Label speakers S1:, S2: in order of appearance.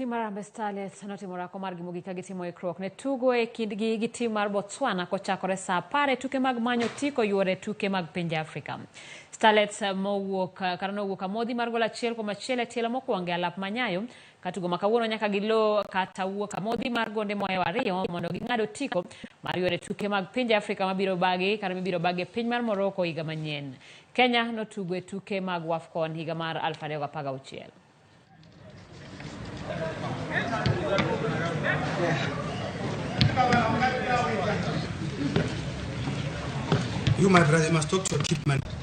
S1: Tim Harambee Starlets notimore komar gimugi ka gitimo ikruok ne tugo e kindgi gi tim mar Botswana kochakore saa 10 tuke mag manyo tiko yuore tuke mag pinje Afrika. Starlets mowuok amodhi mar gol 1-1 e tielo mokwongo e alap manyayo katugo makawuono nyaka gilo kata wuok amodhi mar gonde moyo 2 mondo ging'ado tiko mar yuore tuke mag pinje Afrika mibiro bagi e piny mar Morocco higa manyien. Kenya notugo e tuke mag WAFCON higa mar 2016.
S2: You, my brother, must talk to your kid man.